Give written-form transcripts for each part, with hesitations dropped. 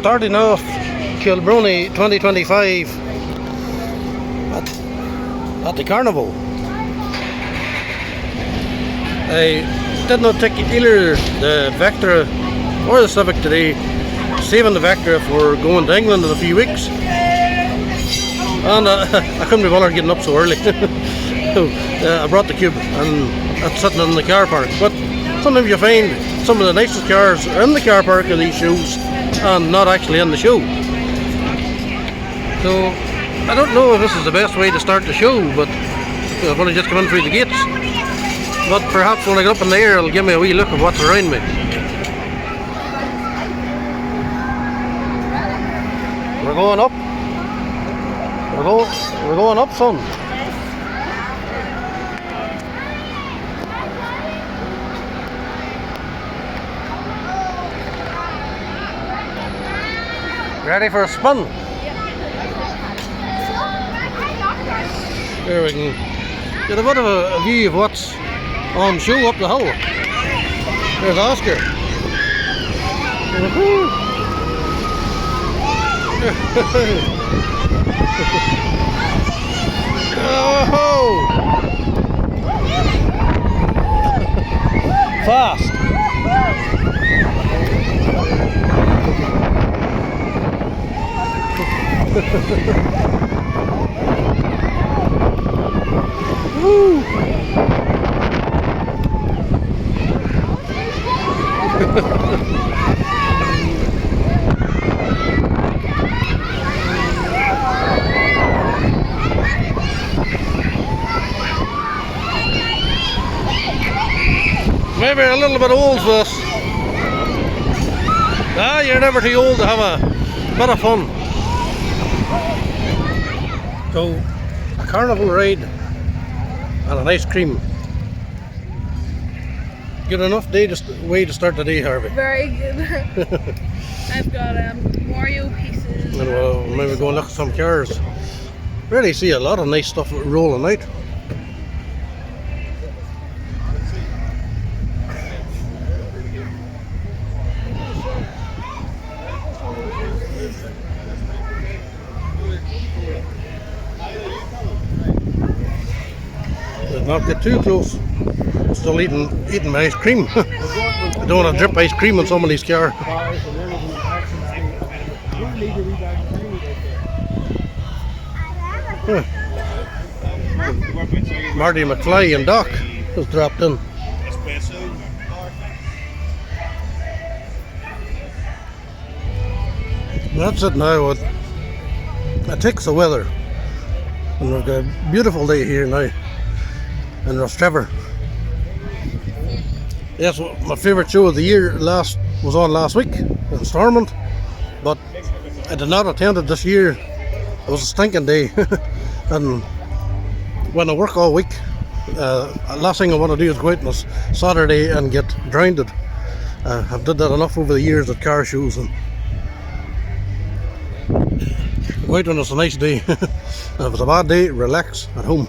starting off Kilbroney 2025 at the carnival. I did not take either the Vectra or the Civic today, saving the Vectra for going to England in a few weeks. And I couldn't be bothered getting up so early. So I brought the Cube and it's sitting in the car park. But sometimes you find some of the nicest cars are in the car park of these shows and not actually in the show. So I don't know if this is the best way to start the show, but I've only just come in through the gates. But perhaps when I get up in the air, it'll give me a wee look of what's around me. We're going up. We're going up, son. Ready for a spin? There we can get a bit of a view of what's on show up the hill. There's Oscar. Oh! Fast. Woo! Maybe a little bit old for this. Ah, you're never too old to have a bit of fun. So, a carnival ride and an ice cream. Good enough way to start the day, Harvey. Very good. I've got Mario pieces. And we'll maybe go and look at some cars. Really see a lot of nice stuff rolling out. Not get too close. Still eating my ice cream. I don't want to drip ice cream on somebody's car. Marty McFly and Doc has dropped in. That's it now. It takes the weather. And we've got a beautiful day here now in Rostrevor. Yes, my favourite show of the year was on last week in Stormont, but I did not attend it this year. It was a stinking day. And when I work all week, last thing I want to do is go out on a Saturday and get drowned. I've did that enough over the years at car shows, and go out when it's a nice day. If it's a bad day, relax at home.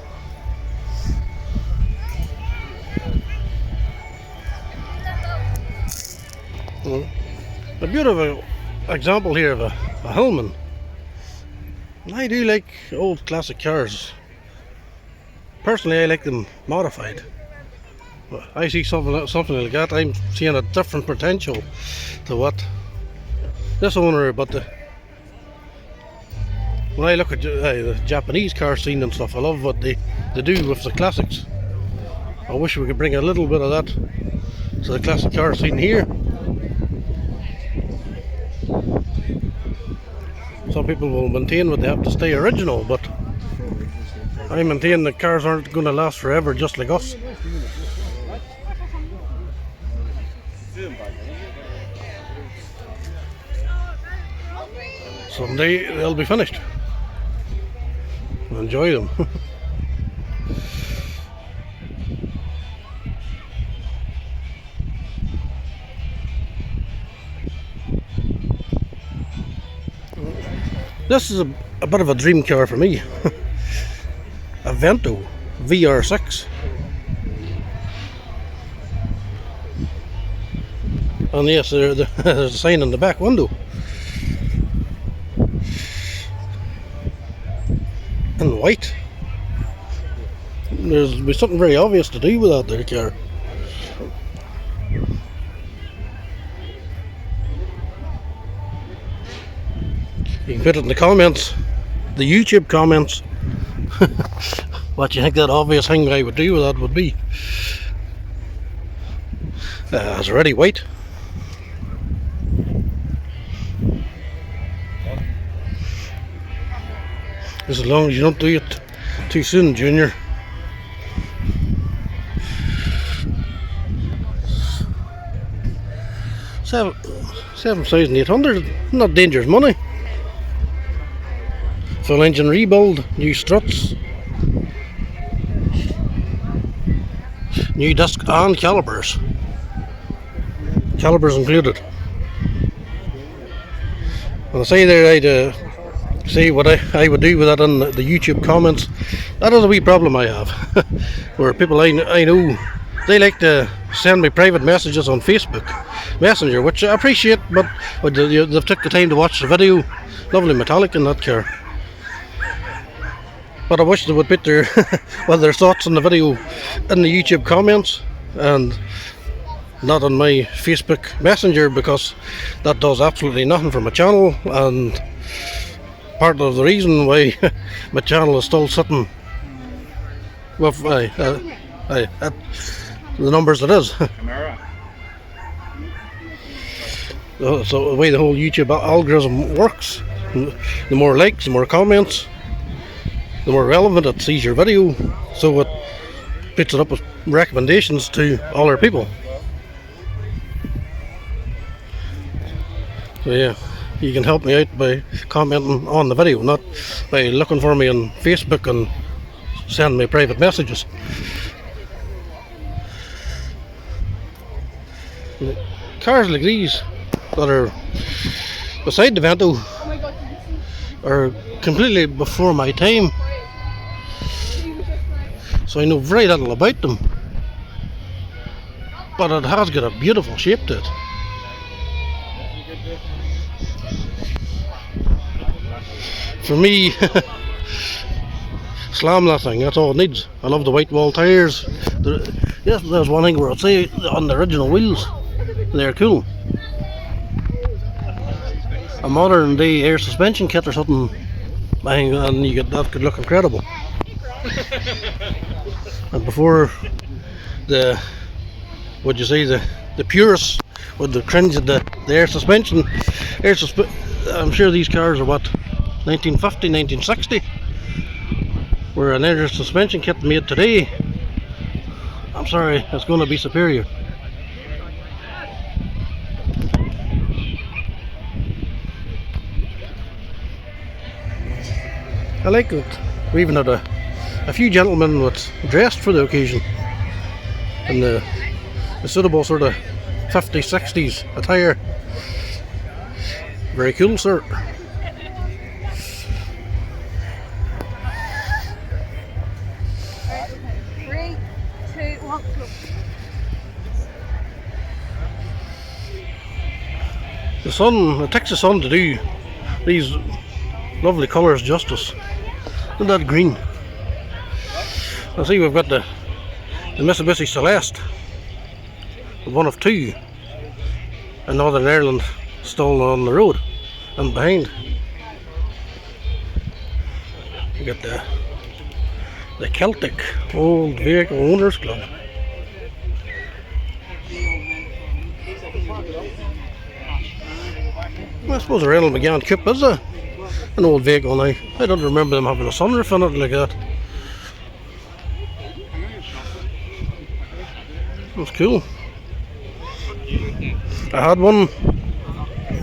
A beautiful example here of a Hillman. I do like old classic cars. Personally, I like them modified. I see something like that. I'm seeing a different potential to what this owner. But when I look at the Japanese car scene and stuff, I love what they do with the classics. I wish we could bring a little bit of that to the classic car scene here. Some people will maintain that they have to stay original, but I maintain that cars aren't going to last forever, just like us. Someday they'll be finished. Enjoy them. This is a bit of a dream car for me. A Vento VR6. And yes, there's a sign in the back window. and white. There's be something very obvious to do with that there car. You can put it in the comments, the YouTube comments, what you think that obvious thing I would do with that would be. It's already white. As long as you don't do it too soon, Junior. $7,800, not dangerous money. Full engine rebuild, new struts, new disc and calipers. Calipers included. And I say there, I'd say what I would do with that in the YouTube comments. That is a wee problem I have. Where people I know, they like to send me private messages on Facebook Messenger, which I appreciate, but they've took the time to watch the video. Lovely metallic in that car. But I wish they would put their thoughts on the video in the YouTube comments and not on my Facebook Messenger, because that does absolutely nothing for my channel, and part of the reason why my channel is still sitting with at the numbers it is. So the way the whole YouTube algorithm works, the more likes, the more comments, the more relevant it sees your video, so it puts it up with recommendations to all our people. So yeah, you can help me out by commenting on the video, not by looking for me on Facebook and sending me private messages. Cars like these that are beside the Vento are completely before my time, so I know very little about them, but it has got a beautiful shape to it. For me, slam that thing, that's all it needs. I love the white wall tyres. Yes, there's one thing where I'd say on the original wheels, they're cool. A modern day air suspension kit or something, and you get that could look incredible. And before the purists would have cringed at the air suspension. I'm sure these cars are what, 1950, 1960, where an air suspension kit made today, I'm sorry, it's going to be superior. I like that we even had a few gentlemen that's dressed for the occasion in the suitable sort of 50s, 60s attire. Very cool, sir. It takes the sun to do these lovely colours justice. Look at that green. I see we've got the Mitsubishi Celeste, one of two in Northern Ireland, still on the road and behind. We got the Celtic Old Vehicle Owners Club. I suppose a Reynolds McGann Coupe is an old vehicle now. I don't remember them having a sunroof in it like that. That's cool. I had one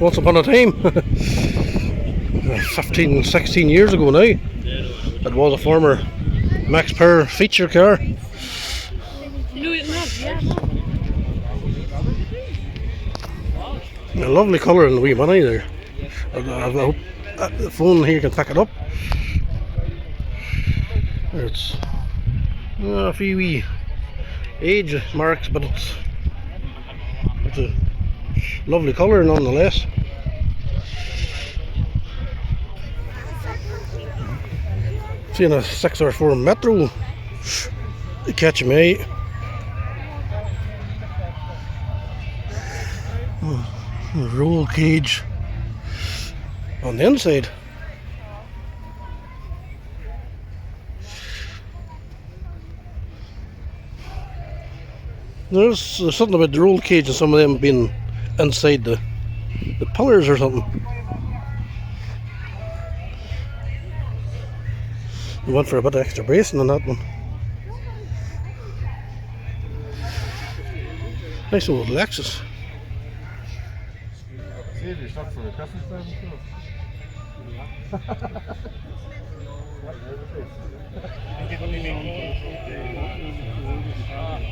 once upon a time, 15, 16 years ago now. It was a former Max Power feature car. A lovely colour in the wee money there. I hope the phone here can pick it up. It's a few wee age marks, but it's a lovely colour nonetheless. Seeing a 604 Metro catching me. Roll cage on the inside. There's something about the roll cage and some of them being inside the pillars or something. We went for a bit of extra bracing on that one. Nice old Lexus.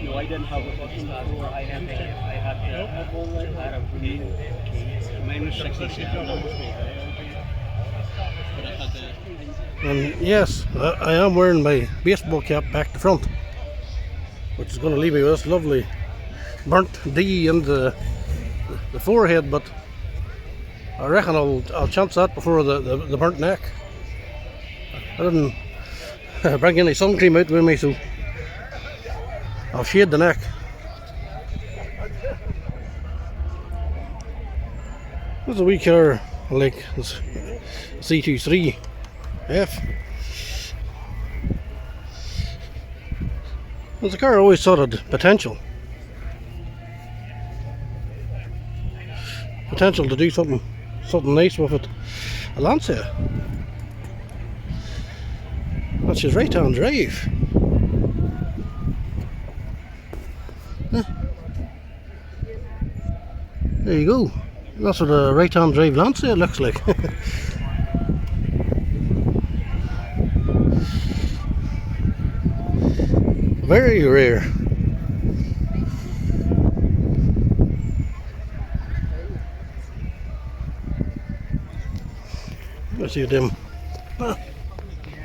No, I didn't have a fucking passport. I had mine was 67. And yes, I am wearing my baseball cap back to front, which is going to leave me with this lovely burnt D in the forehead, but I reckon I'll chance that before the burnt neck. I didn't bring any sun cream out with me, so I'll shade the neck. There's a wee car like this C23F. There's a car I always thought had potential to do something nice with it. A Lancia. That's his right-hand drive. There you go. That's what a right-hand drive Lancia looks like. Very rare. Let's see them.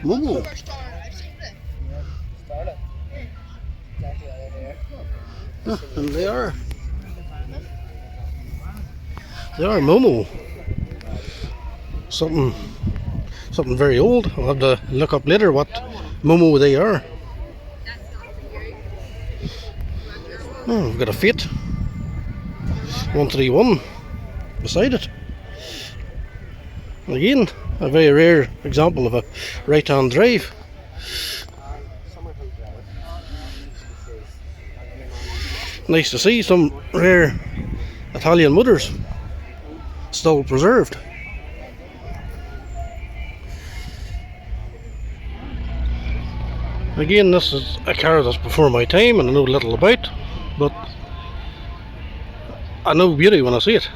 Momo. And they are Momo. Something very old. I'll have to look up later what Momo they are. Oh, we've got a Fiat 131 beside it. Again, a very rare example of a right-hand drive. Nice to see some rare Italian motors still preserved. Again, this is a car that's before my time and I know little about, but I know beauty when I see it.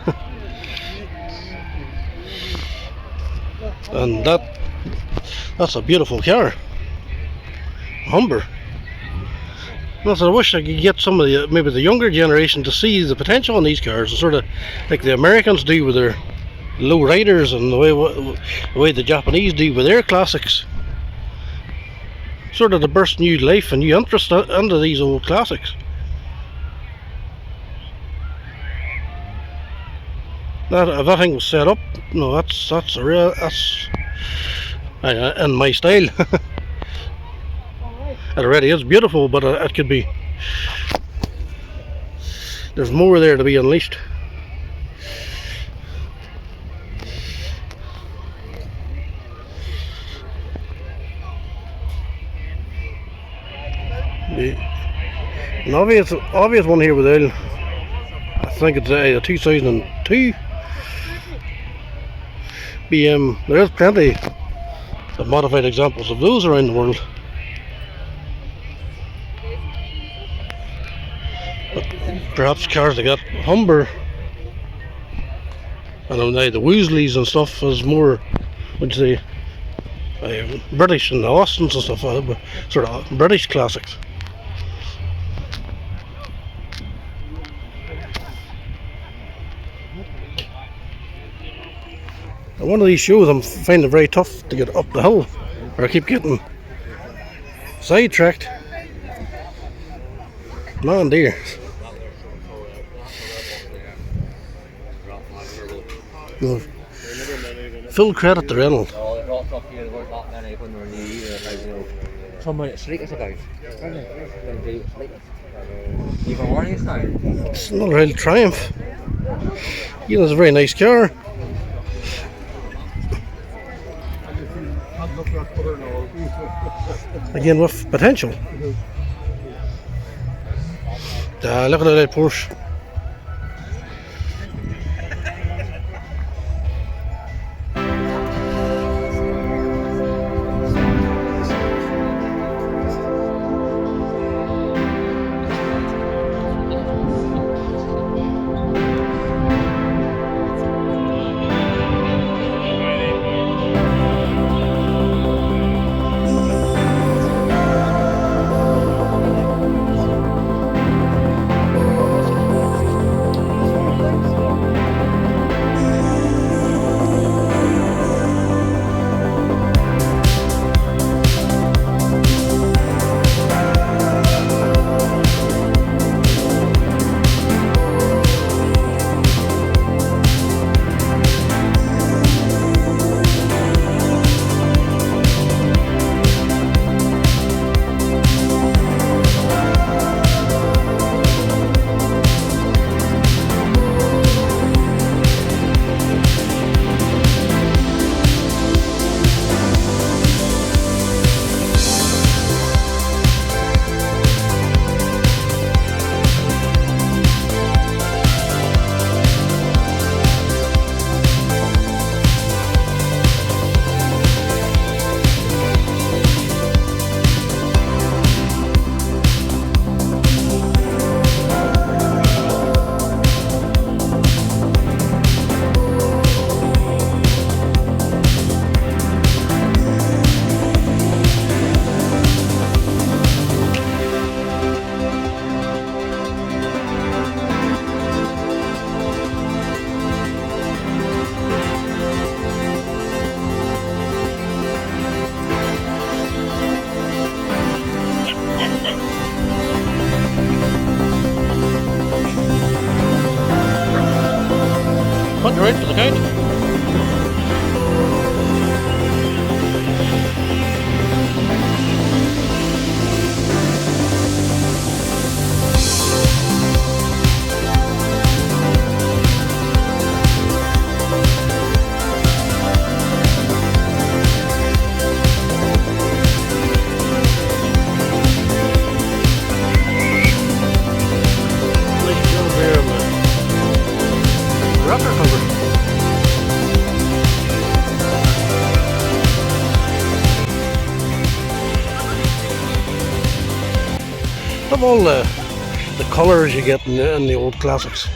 And that's a beautiful car. Humber. I wish I could get some of maybe the younger generation to see the potential in these cars, sort of like the Americans do with their low riders and the way the Japanese do with their classics. Sort of to burst new life and new interest into these old classics. If that thing was set up, no, that's in my style. It already is beautiful, but it could be. There's more there to be unleashed. An obvious one here with L. I think it's a 2002 BM. There is plenty of modified examples of those around the world. But perhaps cars that got Humber, I don't know, the Woosleys and stuff is more, would you say, British and the Austins and stuff, sort of British classics. And one of these shows I'm finding it very tough to get up the hill, or I keep getting sidetracked. Man dear. Full credit to Reynolds. stuff here, there's not many when we're new either, like, you know, somebody Celica's about. Even warning now. It's not a real Triumph. You know, it's a very nice car. Again, with potential. Look at that Porsche. Put the right to the count. Of all the colours you get in the old classics.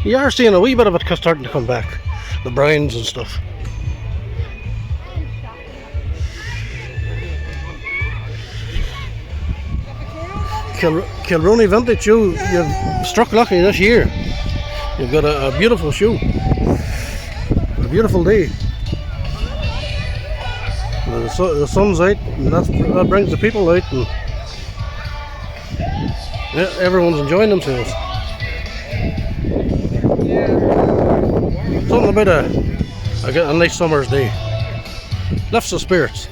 You are seeing a wee bit of it starting to come back. The browns and stuff. Kilbroney Vintage, you've struck lucky this year. You've got a beautiful shoe. A beautiful day. The sun's out, and that brings the people out, and yeah, everyone's enjoying themselves. Something about a nice summer's day. Lifts the spirits.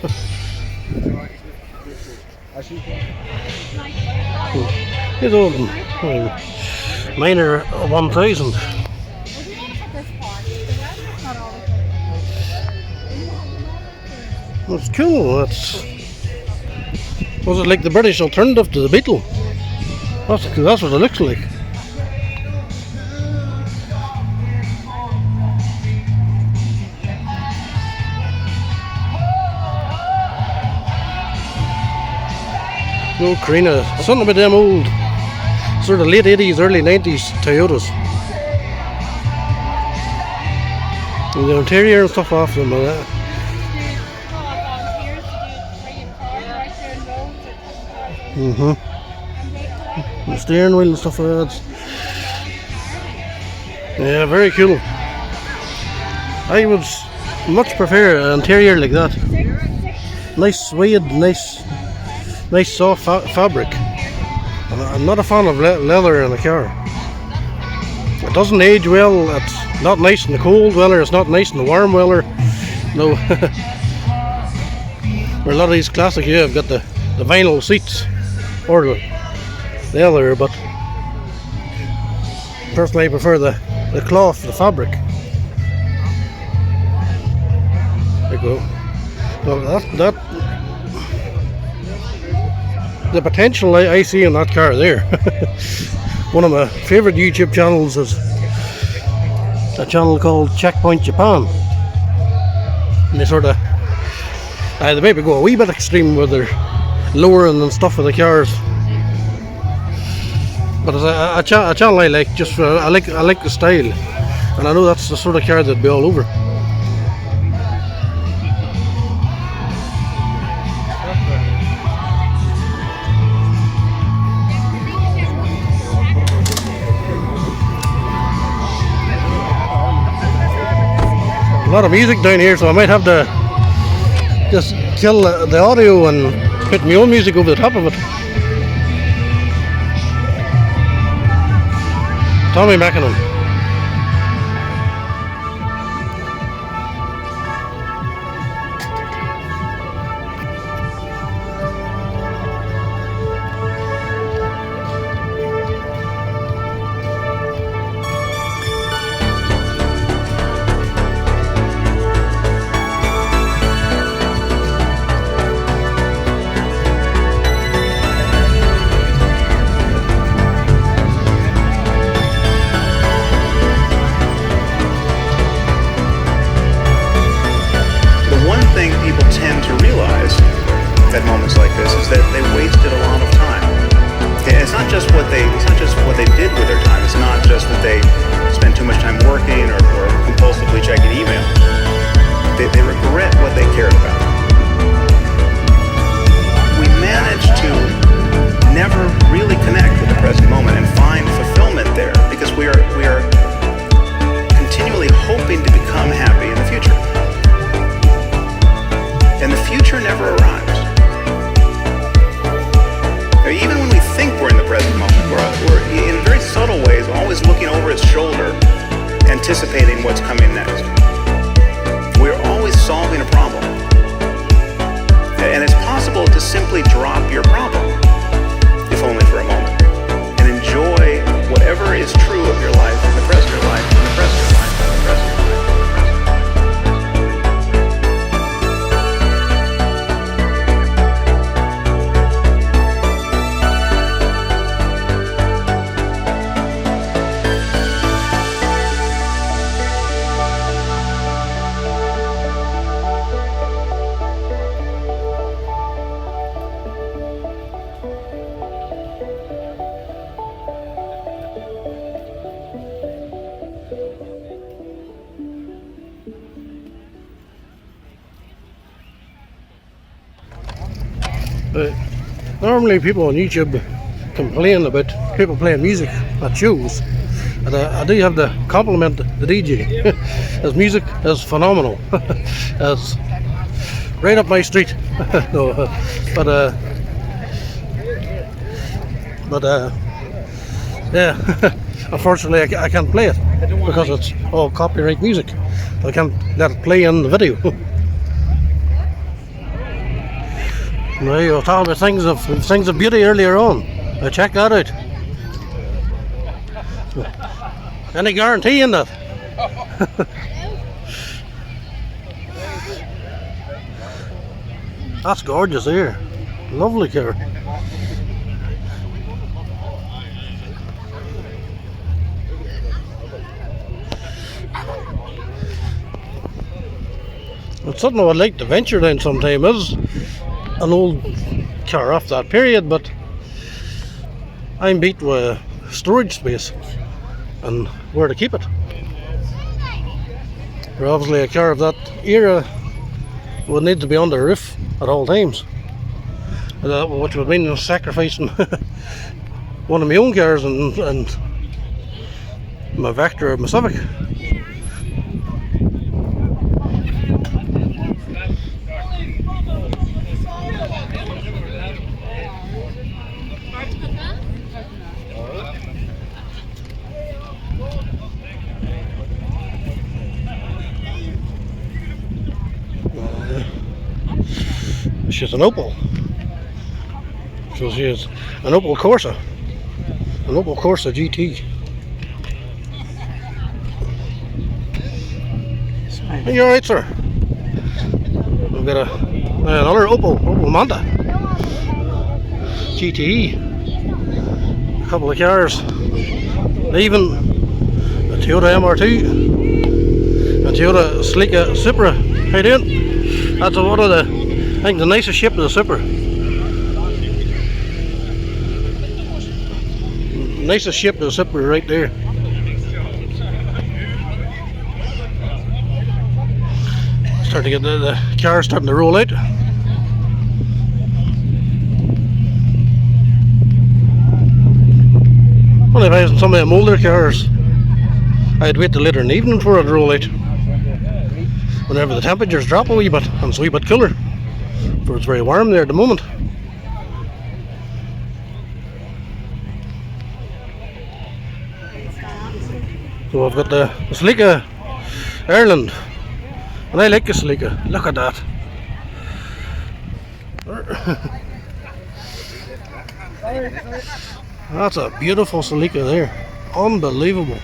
It's old. Mine are 1,000. That's cool. Was it like the British alternative to the Beetle? That's what it looks like. The old Carina, something about them old, sort of late 80s, early 90s Toyotas. And the interior and stuff off them. The steering wheel and stuff like that. Yeah, very cool. I would much prefer an interior like that. Nice suede, nice soft fabric. I'm not a fan of leather in a car. It doesn't age well. not nice in the cold weather, it's not nice in the warm weather. No. Where a lot of these classic, yeah, have got the vinyl seats or the leather, but personally I prefer the cloth, the fabric. There you go. Well, that the potential I see in that car there. One of my favourite YouTube channels is a channel called Checkpoint Japan, and they sort of they maybe go a wee bit extreme with their lowering and stuff of the cars, but it's a channel I like. Just I like the style, and I know that's the sort of car that'd be all over. A lot of music down here, so I might have to just kill the audio and put my own music over the top of it. Tommy Mackinnon. At moments like this is that they wasted a lot of time. It's not just what they did with their time. It's not just that they spent too much time working or compulsively checking email. They regret what they cared about. We manage to never really connect with the present moment and find fulfillment there because we are continually hoping to become happy in the future. And the future never arrives. Even when we think we're in the present moment, we're in very subtle ways always looking over its shoulder, anticipating what's coming next. We're always solving a problem. And it's possible to simply drop your problem, if only for a moment, and enjoy whatever is true of your life in the present, your life in the present, your life in the present. Normally people on YouTube complain about people playing music at shows, and I do have to compliment the DJ. His music is phenomenal. It's right up my street. No, yeah. Unfortunately I can't play it because it's all copyright music. I can't let it play in the video. No, you were talking about things of beauty earlier on. Check that out. Any guarantee in that? That's gorgeous here. Lovely car. It's something I would like to venture down sometime. Is an old car off that period, but I'm beat with storage space and where to keep it. Obviously a car of that era would need to be on the roof at all times, which would mean sacrificing one of my own cars and my Vectra, my Civic. she's an Opel. So she is an Opel Corsa. An Opel Corsa GT. Are you alright, sir? We've got another Opel Manta GTE. A couple of cars. Even a Toyota MR2. A Toyota Celica Supra. How you doing? That's one of the, I think, the nicest shape of the Supra. Nicest shape of the Supra right there. Starting to get the car starting to roll out. Well, if I was some of them older cars, I'd wait till later in the evening for it to roll out. Whenever the temperatures drop a wee bit and it's a wee bit cooler. For it's very warm there at the moment. So I've got the Celica Ireland. And I like the Celica. Look at that. That's a beautiful Celica there. Unbelievable.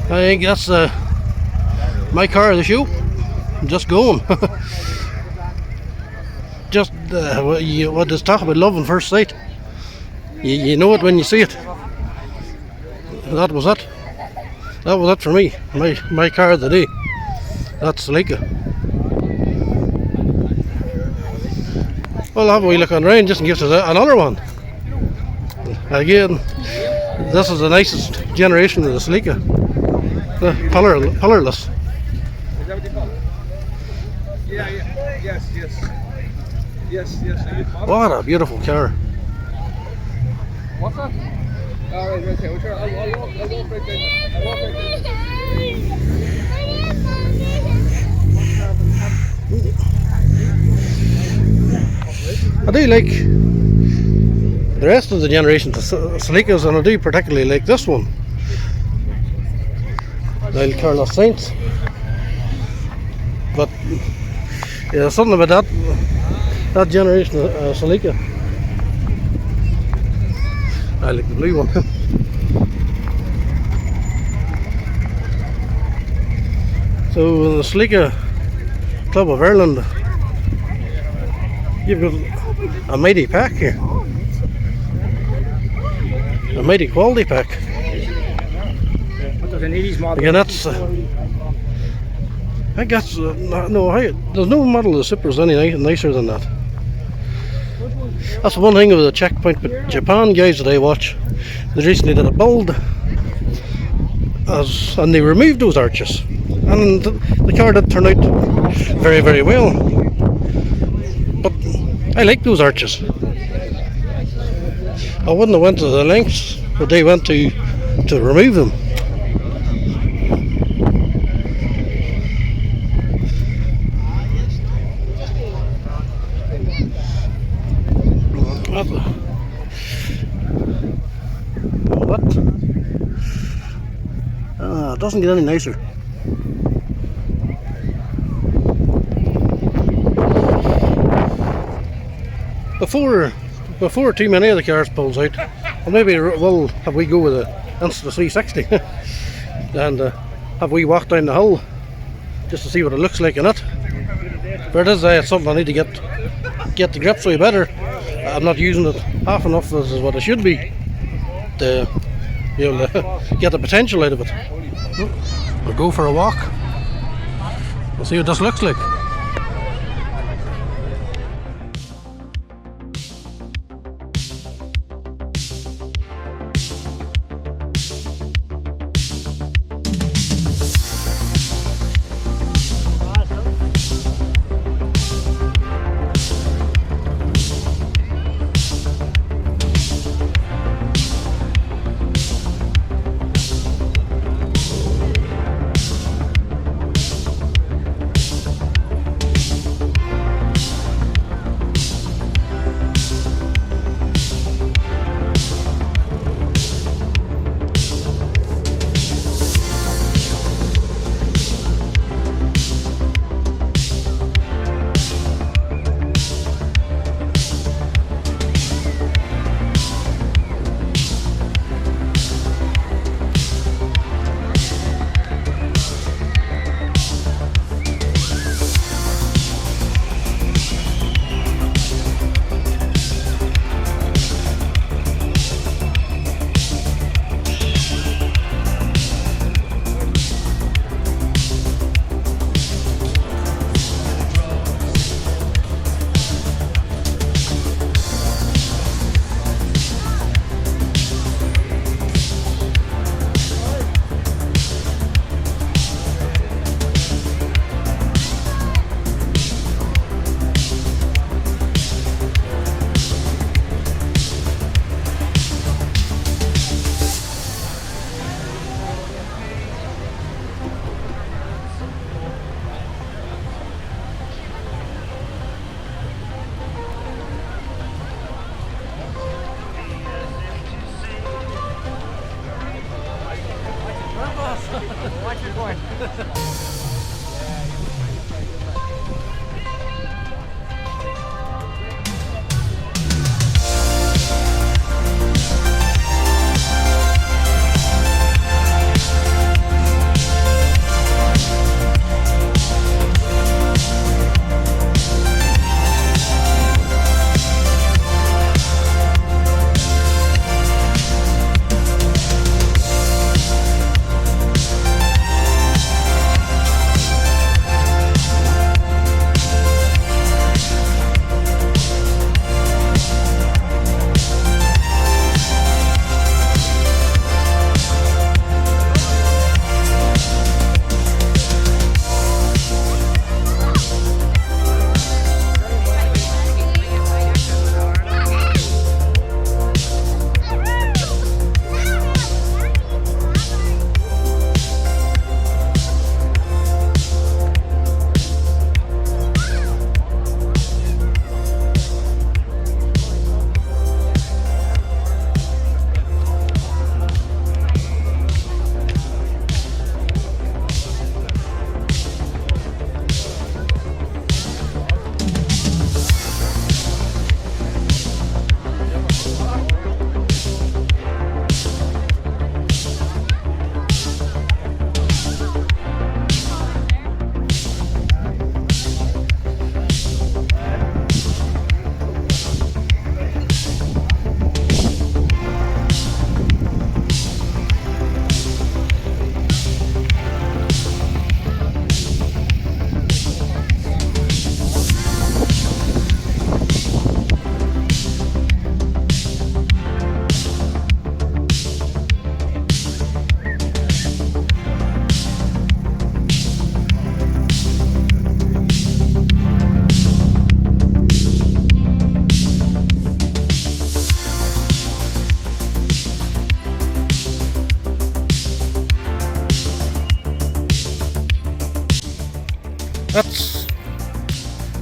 I think that's my car of the show. I'm just going. Just what is talk about love at first sight. You know it when you see it. That was it. That was it for me. My car of the day. That's Celica. Well, I'll have a wee look on around just in case there's another one. Again, this is the nicest generation of the Celica. Colourless. Yes. What a beautiful car. What's that? Alright, right there. Sure. I'll walk right there. I'll walk right there. I do like the rest of the generation of Celicas, and I do particularly like this one. The Carlos Saints. But yeah, something about that generation of Celica. I like the blue one. So the Celica Club of Ireland, you've got a mighty pack here. A mighty quality pack. Again, that's I guess there's no model of Supras any nicer than that. That's one thing with the checkpoint but Japan guys that I watch. They recently did a build and they removed those arches, and the car did turn out very, very well. But I like those arches. I wouldn't have went to the lengths that they went to remove them. What? It doesn't get any nicer. Before too many of the cars pulls out, or maybe we'll have we go with a Insta 360 and have we walk down the hill just to see what it looks like in it. But it is something I need to get the grips way better. I'm not using it half enough as what it should be to be able to get the potential out of it. We'll go for a walk. We'll see what this looks like.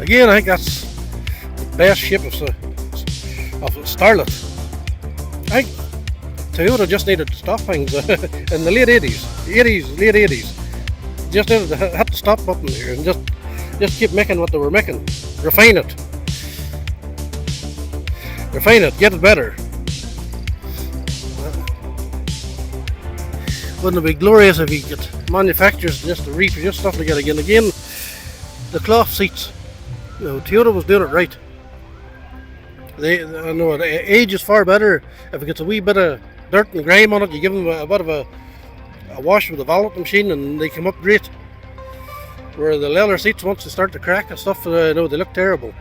Again, I think that's the best shape of a Starlet. I think Toyota just needed to stop things in the late 80s, late 80s. Just needed to hit the stop button here and just keep making what they were making. Refine it, get it better. Wouldn't it be glorious if you get manufacturers just to reproduce stuff like that again? Again, the cloth seats. Toyota was doing it right. I know the age is far better. If it gets a wee bit of dirt and grime on it, you give them a bit of a wash with a valet machine and they come up great. Where the leather seats, once they start to crack and stuff, they look terrible.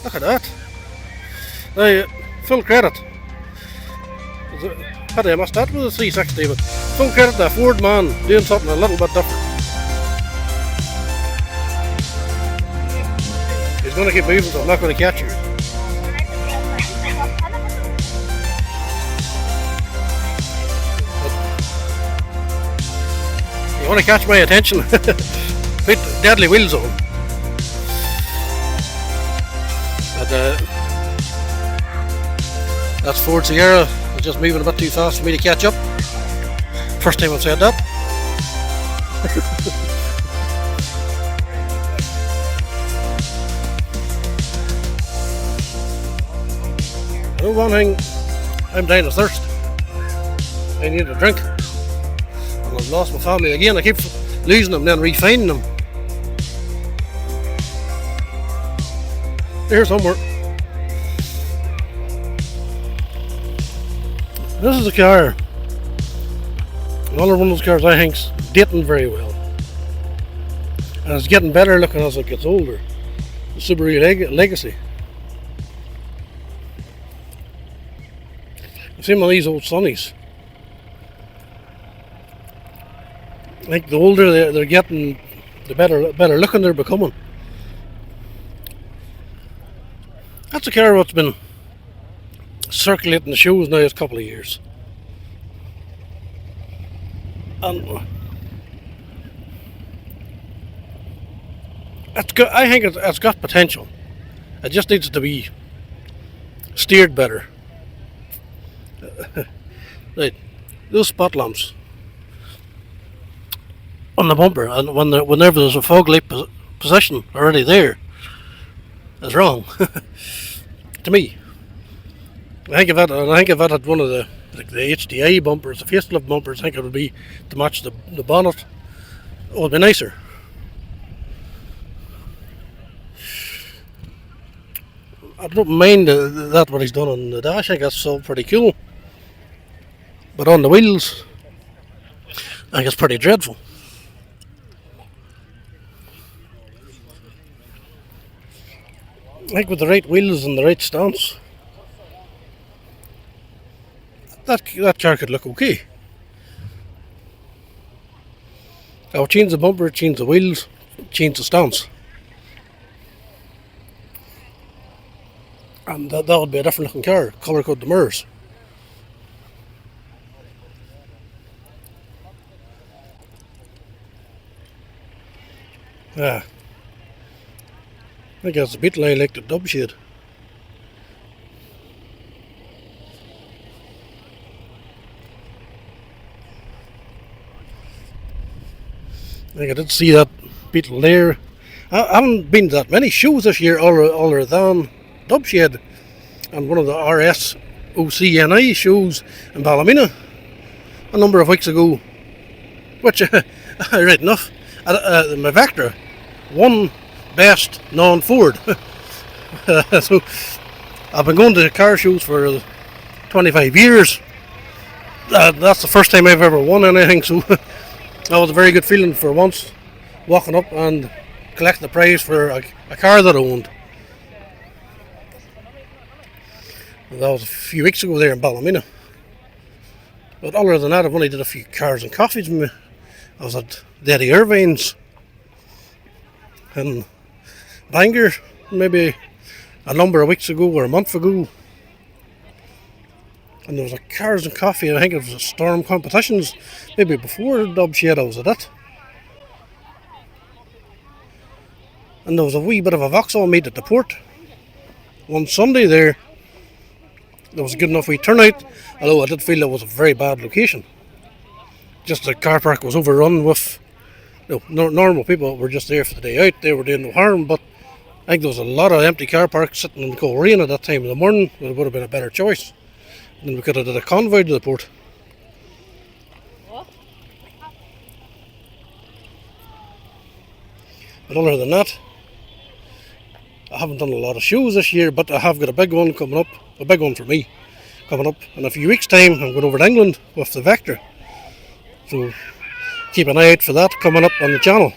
Look at that. Now, full credit. I must start with a 360, but full credit to a Ford man doing something a little bit different. He's going to keep moving, so I'm not going to catch you. You want to catch my attention? Put deadly wheels on. But, that's Ford Sierra. It's just moving a bit too fast for me to catch up. First time I've said that. I know one thing, I'm dying of thirst. I need a drink. And I've lost my family again. I keep losing them, then refinding them. Here somewhere. This is a car. Another one of those cars I think's dating very well. And it's getting better looking as it gets older. The Subaru Legacy. I've seen one of these old Sunnies. I think the older they're getting, the better looking they're becoming. That's a car that's been circulating the shows now a couple of years. And I think it's got potential. It just needs to be steered better. Right, those spot lamps on the bumper, and whenever there's a fog light position already there, is wrong. To me. I think if that had one of the HDI bumpers, the facelift bumpers, I think it would be to match the bonnet. It would be nicer. I don't mind that what he's done on the dash. I think that's all pretty cool. But on the wheels, I think it's pretty dreadful. I think with the right wheels and the right stance, that car could look okay. I would change the bumper, change the wheels, change the stance. And that would be a different looking car. Colour code the mirrors. Yeah. I think that's the Beetle I like the dub shade. I think I did see that Beetle there. I haven't been to that many shows this year other than dub shade and one of the RS OCNI shows in Ballymena a number of weeks ago, which right enough, my Vectra won best non-Ford. So I've been going to car shows for 25 years. That's the first time I've ever won anything, so that was a very good feeling for once, walking up and collecting the prize for a car that I owned. And that was a few weeks ago there in Ballymena. But other than that, I've only did a few cars and coffees. I was at Daddy Irvine's in Bangor maybe a number of weeks ago or a month ago. And there was a cars and coffee, I think it was a Storm competitions, maybe before Dub Shed I was at it. and there was a wee bit of a Vauxhall meet at the port one Sunday there. There was a good enough wee turnout, although I did feel it was a very bad location. Just the car park was overrun with normal people that were just there for the day out. They were doing no harm, but I think there was a lot of empty car parks sitting in the cold rain at that time of the morning. It would have been a better choice. And then we could have did a convoy to the port. But other than that, I haven't done a lot of shows this year, but I have got a big one coming up, a big one for me, coming up in a few weeks' time. I'm going over to England with the Vector. So keep an eye out for that coming up on the channel.